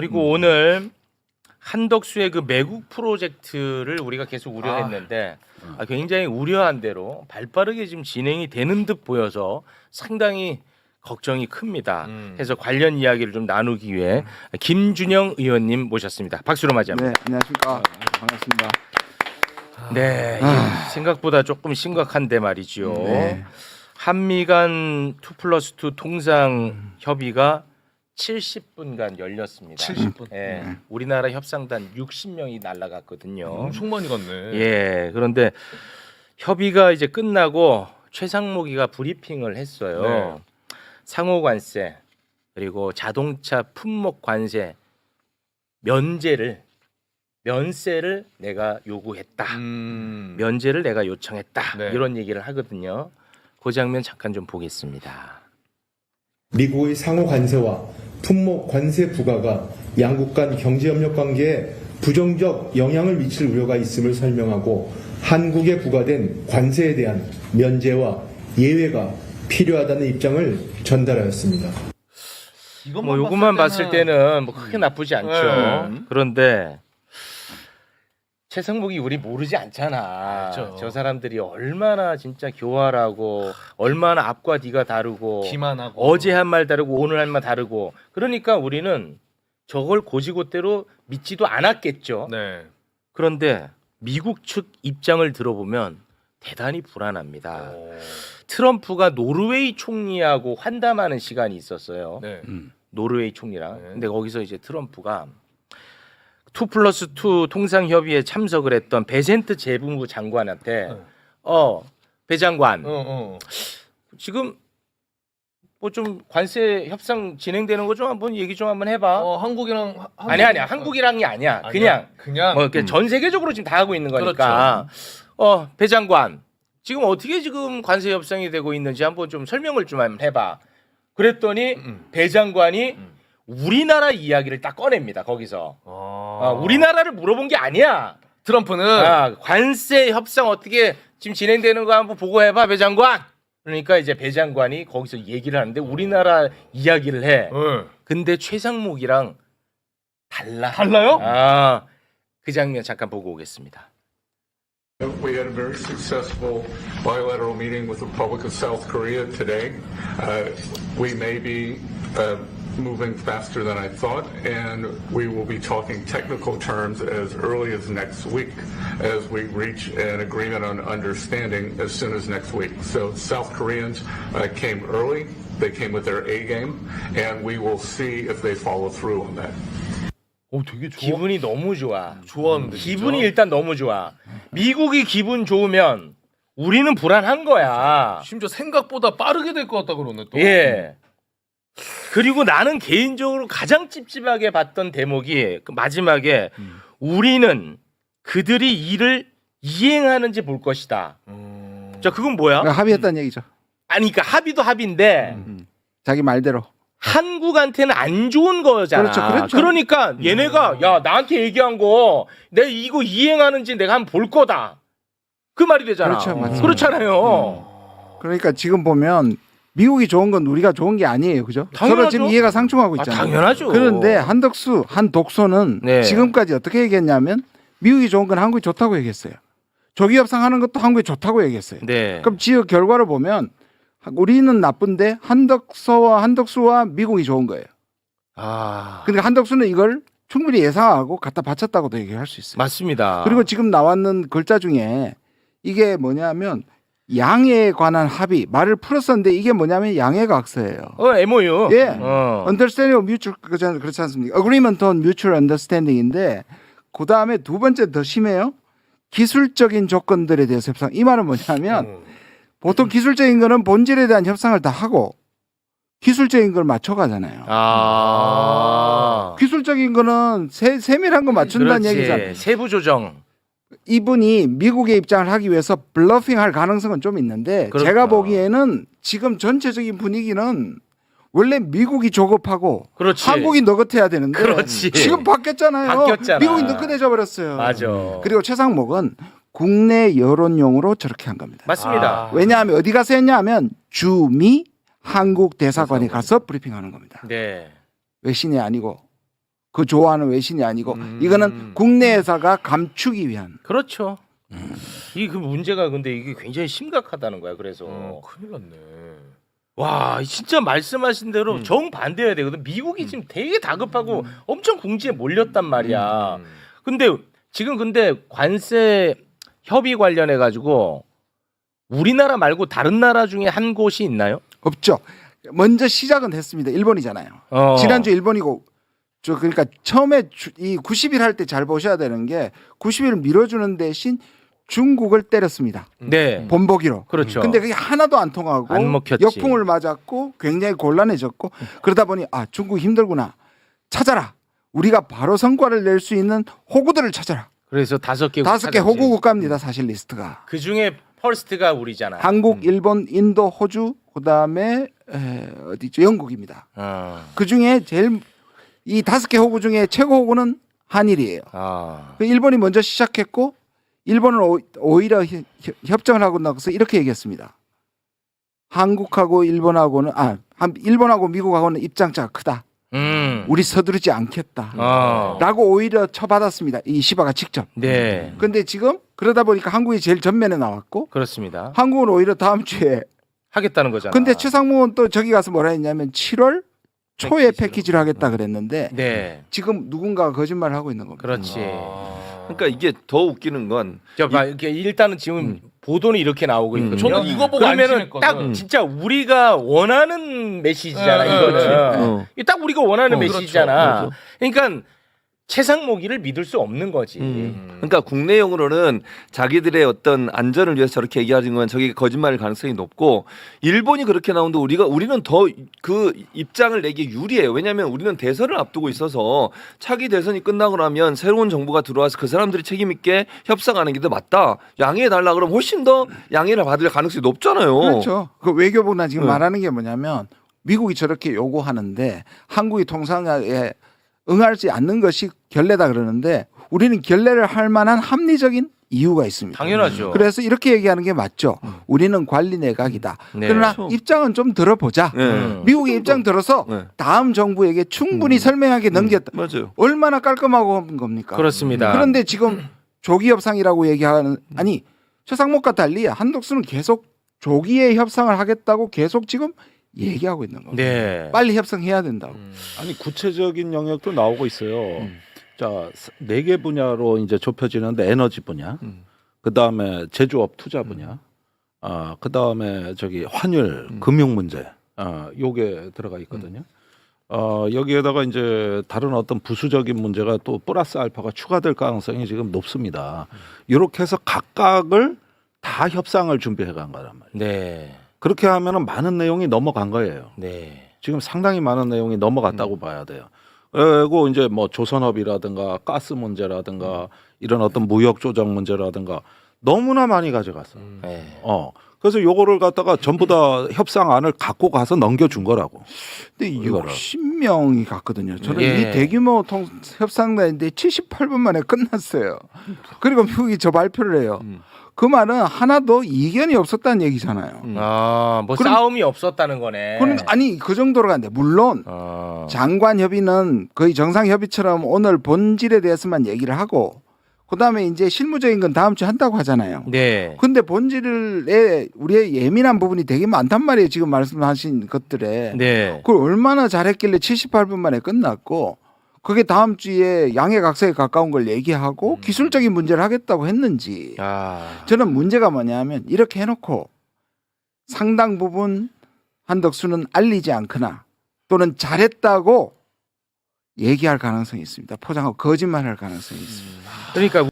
그리고 오늘 한덕수의 그 매국 프로젝트를 우리가 계속 우려했는데 굉장히 우려한 대로 발빠르게 지금 진행이 되는 듯 보여서 상당히 걱정이 큽니다. 그래서 관련 이야기를 좀 나누기 위해 김준영 의원님 모셨습니다. 박수로 맞이합니다. 네, 안녕하십니까. 반갑습니다. 네, 이게 생각보다 조금 심각한데 말이죠. 네. 한미 간 2+2 통상 협의가 70분간 열렸습니다. 70분. 예, 우리나라 협상단 60명이 날아갔거든요. 엄청 많이 갔네. 예, 그런데 협의가 이제 끝나고 최상목이가 브리핑을 했어요. 네. 상호 관세 그리고 자동차 품목 관세 면세를 내가 요구했다. 면제를 내가 요청했다. 네. 이런 얘기를 하거든요. 그 장면 잠깐 좀 보겠습니다. 미국의 상호 관세와 품목 관세 부과가 양국 간 경제협력 관계에 부정적 영향을 미칠 우려가 있음을 설명하고 한국에 부과된 관세에 대한 면제와 예외가 필요하다는 입장을 전달하였습니다. 뭐 요것만 봤을 때는 뭐 크게 나쁘지 않죠. 그런데 최상목이 우리 모르지 않잖아. 알죠. 저 사람들이 얼마나 진짜 교활하고 얼마나 앞과 뒤가 다르고 기만하고 어제 한 말 다르고 오늘 한 말 다르고 그러니까 우리는 저걸 고지고대로 믿지도 않았겠죠. 네. 그런데 미국 측 입장을 들어보면 대단히 불안합니다. 트럼프가 노르웨이 총리하고 환담하는 시간이 있었어요. 네. 노르웨이 총리랑. 네. 근데 거기서 이제 트럼프가 2+2 통상 협의에 참석을 했던 베센트 재무부 장관한테 배 장관 지금 뭐 좀 관세 협상 진행되는 거 좀 한번 얘기 좀 한번 해봐. 한국이랑 아니야 한국이랑이 아니야. 그냥 뭐 전 세계적으로 지금 다 하고 있는 거니까. 배 장관 지금 어떻게 지금 관세 협상이 되고 있는지 한번 좀 설명을 좀 한번 해봐. 그랬더니 배 장관이 우리나라 이야기를 딱 꺼냅니다. 거기서 우리나라를 물어본 게 아니야. 트럼프는 관세 협상 어떻게 지금 진행되는 거 한번 보고해봐 배 장관. 그러니까 이제 배 장관이 거기서 얘기를 하는데 우리나라 이야기를 해. 근데 최상목이랑 달라요? 그 장면 잠깐 보고 오겠습니다. We had a very successful bilateral meeting with the Republic of South Korea today. We may be moving faster than I thought, and we will be talking technical terms as early as next week as we reach an agreement on understanding as soon as next week. So South Koreans came early, they came with their A game, and we will see if they follow through on that. 되게 좋아. 기분이 너무 좋아. 좋아하는데 기분이 진짜? 일단 너무 좋아. 미국이 기분 좋으면 우리는 불안한 거야. 심지어 생각보다 빠르게 될 것 같다 그러네 또. 예. 그리고 나는 개인적으로 가장 찝찝하게 봤던 대목이 그 마지막에 우리는 그들이 이를 이행하는지 볼 것이다. 자, 그건 뭐야? 합의했다는 얘기죠. 아니, 그러니까 합의도 합의인데 자기 말대로. 한국한테는 안 좋은 거잖아. 그렇죠. 그러니까 얘네가 야 나한테 얘기한 거 내가 이거 이행하는지 내가 한번 볼 거다. 그 말이 되잖아. 그렇죠, 맞습니다. 그렇잖아요. 그러니까 지금 보면 미국이 좋은 건 우리가 좋은 게 아니에요, 그죠? 당연하죠. 서로 지금 이해가 상충하고 있잖아요. 당연하죠. 그런데 한 독소는 네. 지금까지 어떻게 얘기했냐면 미국이 좋은 건 한국이 좋다고 얘기했어요. 조기 협상하는 것도 한국이 좋다고 얘기했어요. 네. 그럼 지금 결과를 보면 우리는 나쁜데 한덕수와 미국이 좋은 거예요. 그러니까 한덕수는 이걸 충분히 예상하고 갖다 바쳤다고도 얘기할 수 있어요. 맞습니다. 그리고 지금 나왔는 글자 중에 이게 뭐냐면 양해에 관한 합의 말을 풀었었는데 이게 뭐냐면 양해각서예요. MOU. 예. Understanding of Mutual 그렇지 않습니까? Agreement on Mutual Understanding인데 그 다음에 두 번째 더 심해요. 기술적인 조건들에 대해서 협상. 이 말은 뭐냐면 보통 기술적인 거는 본질에 대한 협상을 다 하고 기술적인 걸 맞춰가잖아요. 기술적인 거는 세밀한 거 맞춘다는 그렇지. 얘기잖아요. 세부 조정. 이분이 미국의 입장을 하기 위해서 블러핑할 가능성은 좀 있는데 그렇구나. 제가 보기에는 지금 전체적인 분위기는 원래 미국이 조급하고 그렇지. 한국이 너긋해야 되는데 그렇지. 지금 바뀌었잖아요. 바뀌었잖아. 미국이 너긋해져 버렸어요. 맞아. 그리고 최상목은 국내 여론용으로 저렇게 한 겁니다. 맞습니다. 왜냐하면 어디 가서 했냐면 주미 한국 대사관에 가서 브리핑하는 겁니다. 네. 외신이 아니고 그 좋아하는 외신이 아니고 이거는 국내 회사가 감추기 위한. 그렇죠. 이 그 문제가 근데 이게 굉장히 심각하다는 거야. 그래서 큰일 났네. 와 진짜 말씀하신 대로 정반대여야 되거든. 미국이 지금 되게 다급하고 엄청 궁지에 몰렸단 말이야. 근데 지금 관세 협의 관련해 가지고 우리나라 말고 다른 나라 중에 한 곳이 있나요? 없죠. 먼저 시작은 됐습니다. 일본이잖아요. 지난주 일본이고 그러니까 처음에 이 90일 할 때 잘 보셔야 되는 게 90일 밀어주는 대신 중국을 때렸습니다. 네. 본보기로. 그렇죠. 근데 그게 하나도 안 통하고 안 먹혔지. 역풍을 맞았고 굉장히 곤란해졌고 그러다 보니 아 중국 힘들구나. 찾아라. 우리가 바로 성과를 낼 수 있는 호구들을 찾아라. 그래서 5개 5개 호구 국가입니다. 사실 리스트가. 그 중에 퍼스트가 우리잖아. 한국, 일본, 인도, 호주, 그다음에 어디죠? 영국입니다. 그 중에 제일 이 5개 호구 중에 최고 호구는 한일이에요. 그 일본이 먼저 시작했고 일본은 오히려 협정을 하고 나서 이렇게 얘기했습니다. 한국하고 일본하고는 일본하고 미국하고는 입장차가 크다. 우리 서두르지 않겠다. 라고 오히려 쳐받았습니다. 이 시바가 직접. 네. 근데 지금 그러다 보니까 한국이 제일 전면에 나왔고 그렇습니다. 한국은 오히려 다음 주에 하겠다는 거잖아. 근데 최상무는 또 저기 가서 뭐라 했냐면 7월 초에 패키지를 하겠다 그랬는데 네. 지금 누군가가 거짓말을 하고 있는 겁니다. 그렇지. 그러니까 이게 더 웃기는 건 이렇게 일단은 지금 보도는 이렇게 나오고 있거든요. 저는 이거 보고 그러면은 안심했거든. 딱 진짜 우리가 원하는 메시지잖아. 네, 이거는 그렇지. 이게 딱 우리가 원하는 메시지잖아. 그렇죠. 그러니까 최상목이를 믿을 수 없는 거지. 그러니까 국내용으로는 자기들의 어떤 안전을 위해서 저렇게 얘기하는 건 저게 거짓말일 가능성이 높고 일본이 그렇게 나오는데 우리는 더 그 입장을 내기 유리해요. 왜냐하면 우리는 대선을 앞두고 있어서 차기 대선이 끝나고 나면 새로운 정부가 들어와서 그 사람들이 책임 있게 협상하는 게 더 맞다. 양해해 달라 그러면 훨씬 더 양해를 받을 가능성이 높잖아요. 그렇죠. 그 외교부나 지금 말하는 게 뭐냐면 미국이 저렇게 요구하는데 한국이 통상에 응하지 않는 것이 결례다 그러는데 우리는 결례를 할 만한 합리적인 이유가 있습니다. 당연하죠. 그래서 이렇게 얘기하는 게 맞죠. 우리는 관리 내각이다. 네. 그러나 그렇죠. 입장은 좀 들어보자. 네. 미국의 입장 들어서 네. 다음 정부에게 충분히 설명하게 넘겼다. 맞아요. 얼마나 깔끔하고 한 겁니까? 그렇습니다. 그런데 지금 조기 협상이라고 얘기하는 아니 최상목과 달리 한덕수는 계속 조기에 협상을 하겠다고 계속 지금 얘기하고 있는 겁니다. 네. 빨리 협상해야 된다고. 아니 구체적인 영역도 나오고 있어요. 자, 4개 분야로 이제 좁혀지는데 에너지 분야, 그 다음에 제조업 투자 분야, 그 다음에 저기 환율, 금융 문제, 요게 들어가 있거든요. 여기에다가 이제 다른 어떤 부수적인 문제가 또 플러스 알파가 추가될 가능성이 지금 높습니다. 이렇게 해서 각각을 다 협상을 준비해 간 거란 말이에요. 네. 그렇게 하면은 많은 내용이 넘어간 거예요. 네. 지금 상당히 많은 내용이 넘어갔다고 봐야 돼요. 그리고 이제 뭐 조선업이라든가 가스 문제라든가 이런 어떤 무역 조정 문제라든가 너무나 많이 가져갔어요. 네. 그래서 요거를 갖다가 전부 다 협상안을 갖고 가서 넘겨준 거라고. 근데 이거를. 60명이 갔거든요. 저는 예. 이 대규모 협상단인데 78분 만에 끝났어요. 그리고 미국이 저 발표를 해요. 그 말은 하나도 이견이 없었다는 얘기잖아요. 뭐 싸움이 없었다는 거네. 아니 그 정도로 간대. 물론 장관 협의는 거의 정상 협의처럼 오늘 본질에 대해서만 얘기를 하고 그다음에 이제 실무적인 건 다음 주에 한다고 하잖아요. 네. 근데 본질에 우리의 예민한 부분이 되게 많단 말이에요. 지금 말씀하신 것들에. 네. 그걸 얼마나 잘했길래 78분 만에 끝났고 그게 다음 주에 양해각서에 가까운 걸 얘기하고 기술적인 문제를 하겠다고 했는지 저는 문제가 뭐냐면 이렇게 해놓고 상당 부분 한덕수는 알리지 않거나 또는 잘했다고 얘기할 가능성이 있습니다. 포장하고 거짓말할 가능성이 있습니다. 그러니까